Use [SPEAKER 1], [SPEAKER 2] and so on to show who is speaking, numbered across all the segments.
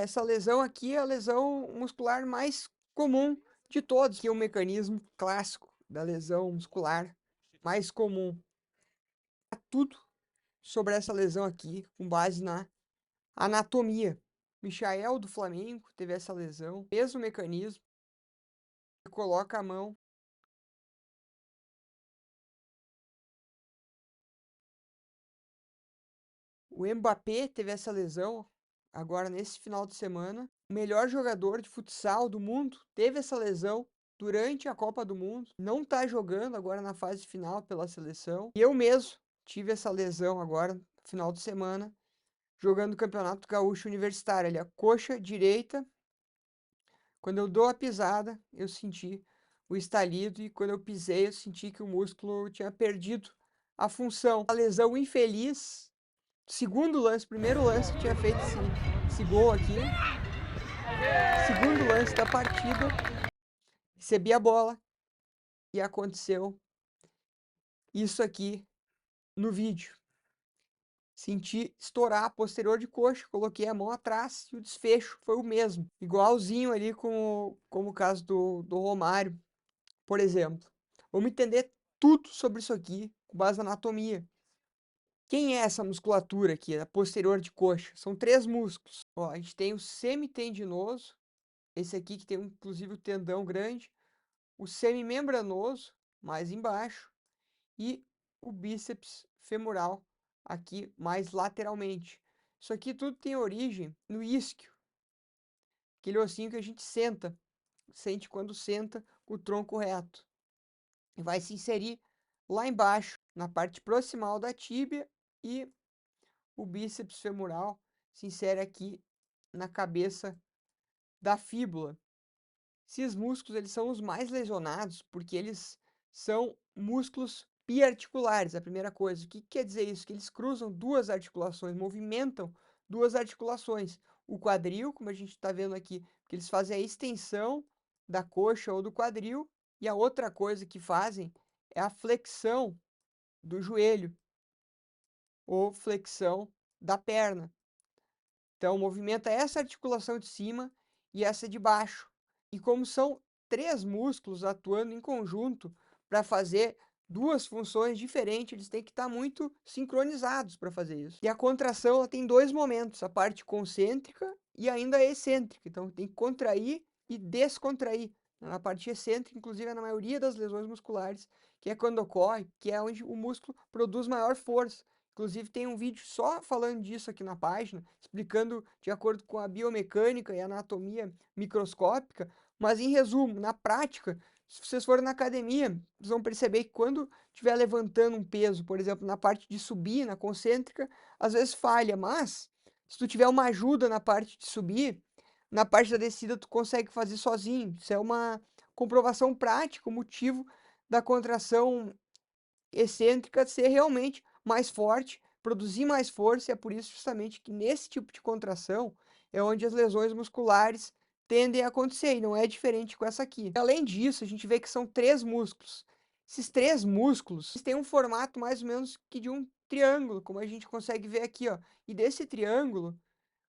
[SPEAKER 1] Essa lesão aqui é a lesão muscular mais comum de todos, que é o mecanismo clássico da lesão muscular mais comum. Tudo sobre essa lesão aqui, com base na anatomia. Michael do Flamengo teve essa lesão, mesmo mecanismo, coloca a mão. O Mbappé teve essa lesão agora nesse final de semana. O melhor jogador de futsal do mundo teve essa lesão durante a Copa do Mundo. Não tá jogando agora na fase final pela seleção. E eu mesmo tive essa lesão agora no final de semana, jogando o Campeonato Gaúcho Universitário. Ali, a coxa direita, quando eu dou a pisada, eu senti o estalido, e quando eu pisei, eu senti que o músculo tinha perdido a função. A lesão infeliz, segundo lance, primeiro lance que tinha feito esse gol aqui, segundo lance da partida, recebi a bola e aconteceu isso aqui no vídeo. Senti estourar a posterior de coxa, coloquei a mão atrás e o desfecho foi o mesmo. Igualzinho ali como o caso do Romário, por exemplo. Vamos entender tudo sobre isso aqui, com base na anatomia. Quem é essa musculatura aqui, a posterior de coxa? São três músculos. Ó, a gente tem o semitendinoso, esse aqui que tem inclusive o tendão grande, o semimembranoso, mais embaixo, e o bíceps femoral, aqui mais lateralmente. Isso aqui tudo tem origem no isquio, aquele ossinho que a gente sente quando senta com o tronco reto. E vai se inserir lá embaixo, na parte proximal da tíbia, e o bíceps femoral se insere aqui na cabeça da fíbula. Esses músculos eles são os mais lesionados porque eles são músculos biarticulares, a primeira coisa. O que quer dizer isso? Que eles cruzam duas articulações, movimentam duas articulações. O quadril, como a gente está vendo aqui, que eles fazem a extensão da coxa ou do quadril, e a outra coisa que fazem é a flexão do joelho ou flexão da perna. Então, movimenta essa articulação de cima e essa de baixo. E como são três músculos atuando em conjunto para fazer duas funções diferentes, eles têm que estar muito sincronizados para fazer isso. E a contração ela tem dois momentos, a parte concêntrica e ainda a excêntrica. Então, tem que contrair e descontrair. Na parte excêntrica, inclusive, é na maioria das lesões musculares, que é quando ocorre, que é onde o músculo produz maior força. Inclusive, tem um vídeo só falando disso aqui na página, explicando de acordo com a biomecânica e anatomia microscópica. Mas, em resumo, na prática, se vocês forem na academia, vocês vão perceber que quando estiver levantando um peso, por exemplo, na parte de subir, na concêntrica, às vezes falha. Mas, se tu tiver uma ajuda na parte de subir, na parte da descida tu consegue fazer sozinho. Isso é uma comprovação prática, o motivo da contração excêntrica ser realmente mais forte, produzir mais força, e é por isso justamente que nesse tipo de contração é onde as lesões musculares tendem a acontecer, e não é diferente com essa aqui. Além disso, a gente vê que são três músculos. Esses três músculos têm um formato mais ou menos que de um triângulo, como a gente consegue ver aqui, ó. E desse triângulo,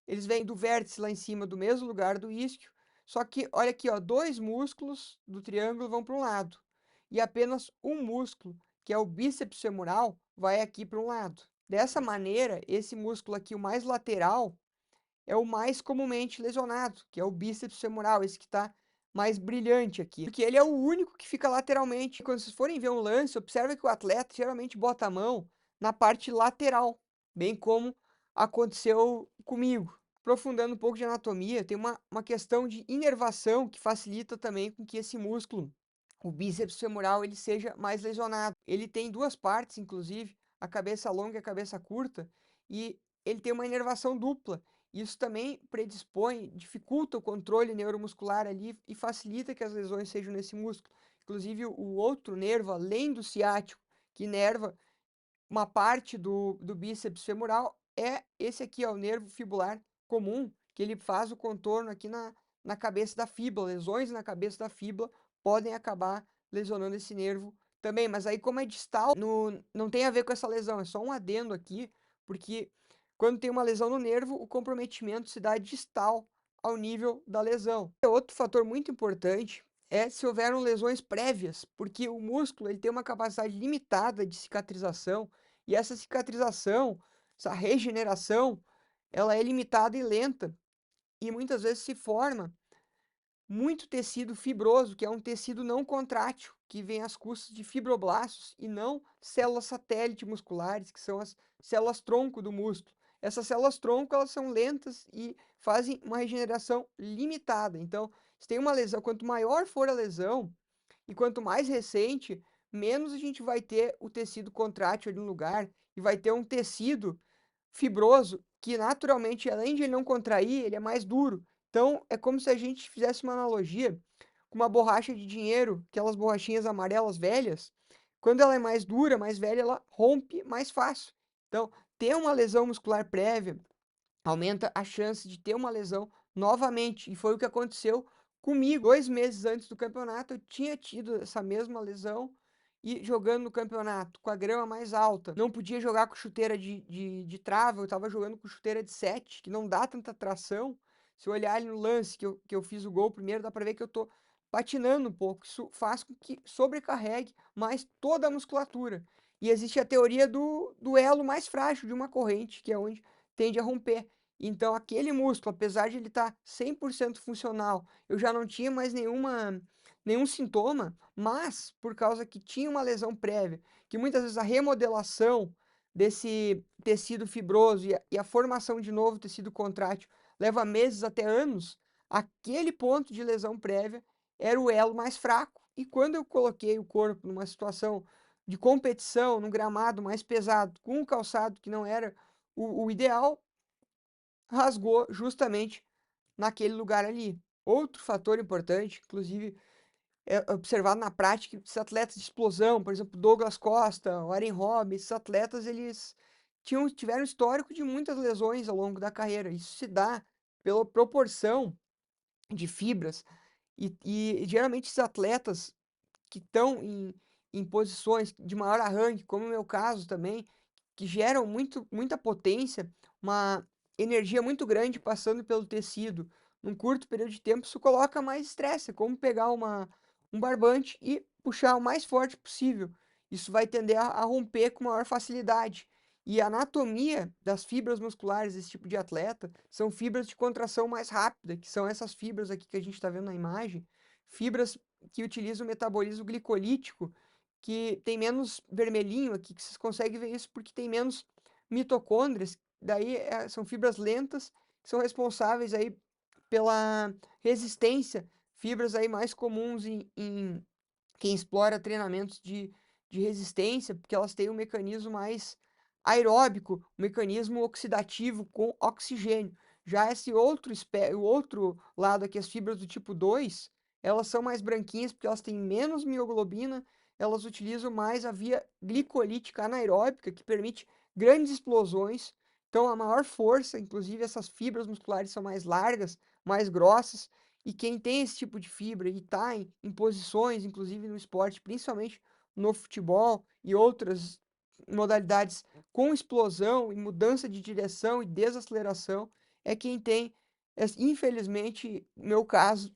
[SPEAKER 1] eles vêm do vértice lá em cima, do mesmo lugar do isquio, só que olha aqui, ó, dois músculos do triângulo vão para um lado e apenas um músculo, que é o bíceps femoral, vai aqui para um lado. Dessa maneira, esse músculo aqui, o mais lateral, é o mais comumente lesionado, que é o bíceps femoral, esse que está mais brilhante aqui, porque ele é o único que fica lateralmente. Quando vocês forem ver um lance, observe que o atleta geralmente bota a mão na parte lateral, bem como aconteceu comigo. Aprofundando um pouco de anatomia, tem uma questão de inervação que facilita também com que esse músculo, o bíceps femoral, ele seja mais lesionado. Ele tem duas partes, inclusive, a cabeça longa e a cabeça curta, e ele tem uma inervação dupla. Isso também predispõe, dificulta o controle neuromuscular ali e facilita que as lesões sejam nesse músculo. Inclusive, o outro nervo, além do ciático, que inerva uma parte do bíceps femoral, é esse aqui, ó, o nervo fibular comum, que ele faz o contorno aqui na cabeça da fíbula. Lesões na cabeça da fíbula podem acabar lesionando esse nervo também, mas aí como é distal, não tem a ver com essa lesão, é só um adendo aqui, porque quando tem uma lesão no nervo, o comprometimento se dá distal ao nível da lesão. Outro fator muito importante é se houveram lesões prévias, porque o músculo ele tem uma capacidade limitada de cicatrização, e essa cicatrização, essa regeneração, ela é limitada e lenta, e muitas vezes se forma muito tecido fibroso, que é um tecido não contrátil, que vem às custas de fibroblastos e não células satélite musculares, que são as células tronco do músculo. Essas células tronco, elas são lentas e fazem uma regeneração limitada. Então, se tem uma lesão, quanto maior for a lesão e quanto mais recente, menos a gente vai ter o tecido contrátil ali no lugar e vai ter um tecido fibroso, que naturalmente, além de ele não contrair, ele é mais duro. Então, é como se a gente fizesse uma analogia com uma borracha de dinheiro, aquelas borrachinhas amarelas velhas. Quando ela é mais dura, mais velha, ela rompe mais fácil. Então, ter uma lesão muscular prévia aumenta a chance de ter uma lesão novamente. E foi o que aconteceu comigo. 2 meses antes do campeonato, eu tinha tido essa mesma lesão e jogando no campeonato com a grama mais alta. Não podia jogar com chuteira de trava, eu estava jogando com chuteira de 7, que não dá tanta tração. Se eu olhar ali no lance que eu fiz o gol primeiro, dá para ver que eu tô patinando um pouco. Isso faz com que sobrecarregue mais toda a musculatura. E existe a teoria do elo mais frágil de uma corrente, que é onde tende a romper. Então, aquele músculo, apesar de ele estar 100% funcional, eu já não tinha mais nenhum sintoma, mas por causa que tinha uma lesão prévia, que muitas vezes a remodelação desse tecido fibroso e a formação de novo tecido contrátil leva meses até anos, aquele ponto de lesão prévia era o elo mais fraco. E quando eu coloquei o corpo numa situação de competição, num gramado mais pesado, com um calçado que não era o ideal, rasgou justamente naquele lugar ali. Outro fator importante, inclusive, é observado na prática, esses atletas de explosão, por exemplo, Douglas Costa, o Aaron Robb, esses atletas, eles tiveram histórico de muitas lesões ao longo da carreira. Isso se dá pela proporção de fibras e geralmente esses atletas que estão em posições de maior arranque, como no meu caso também, que geram muita potência, uma energia muito grande passando pelo tecido num curto período de tempo, isso coloca mais estresse, é como pegar um barbante e puxar o mais forte possível. Isso vai tender a romper com maior facilidade. E a anatomia das fibras musculares desse tipo de atleta são fibras de contração mais rápida, que são essas fibras aqui que a gente está vendo na imagem, fibras que utilizam o metabolismo glicolítico, que tem menos vermelhinho aqui, que vocês conseguem ver isso porque tem menos mitocôndrias, daí são fibras lentas que são responsáveis aí pela resistência, fibras aí mais comuns em quem explora treinamentos de resistência, porque elas têm um mecanismo mais aeróbico, um mecanismo oxidativo com oxigênio. Já o outro lado aqui, as fibras do tipo 2, elas são mais branquinhas porque elas têm menos mioglobina, elas utilizam mais a via glicolítica anaeróbica, que permite grandes explosões. Então, a maior força, inclusive essas fibras musculares são mais largas, mais grossas, e quem tem esse tipo de fibra e está em posições, inclusive no esporte, principalmente no futebol e outras modalidades com explosão e mudança de direção e desaceleração, é quem tem, infelizmente, no meu caso,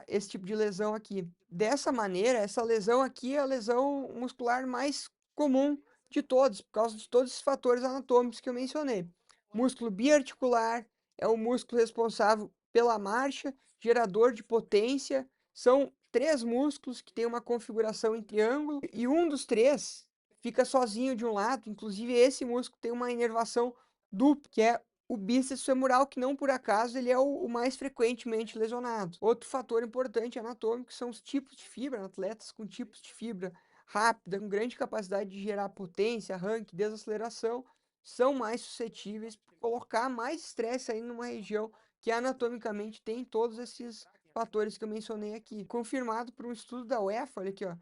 [SPEAKER 1] esse tipo de lesão aqui. Dessa maneira, essa lesão aqui é a lesão muscular mais comum de todos, por causa de todos esses fatores anatômicos que eu mencionei. Músculo biarticular é o músculo responsável pela marcha, gerador de potência. São 3 músculos que têm uma configuração em triângulo e um dos 3 fica sozinho de um lado. Inclusive, esse músculo tem uma inervação dupla, que é o bíceps femoral, que não por acaso ele é o mais frequentemente lesionado. Outro fator importante anatômico são os tipos de fibra, atletas com tipos de fibra rápida, com grande capacidade de gerar potência, arranque, desaceleração, são mais suscetíveis por colocar mais estresse aí numa região que anatomicamente tem todos esses fatores que eu mencionei aqui. Confirmado por um estudo da UEFA, olha aqui, ó,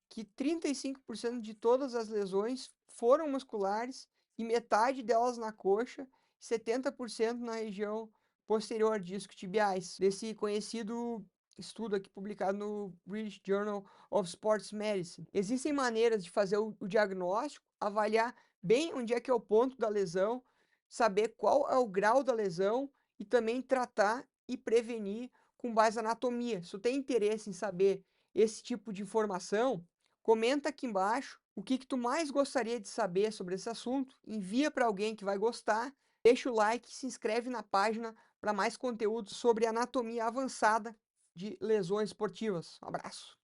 [SPEAKER 1] que 35% de todas as lesões foram musculares e metade delas na coxa, 70% na região posterior disco tibiais. Desse conhecido estudo aqui publicado no British Journal of Sports Medicine. Existem maneiras de fazer o diagnóstico, avaliar bem onde é que é o ponto da lesão, saber qual é o grau da lesão e também tratar e prevenir com base na anatomia. Se tu tem interesse em saber esse tipo de informação, comenta aqui embaixo o que tu mais gostaria de saber sobre esse assunto, envia para alguém que vai gostar, deixa o like e se inscreve na página para mais conteúdo sobre anatomia avançada de lesões esportivas. Um abraço!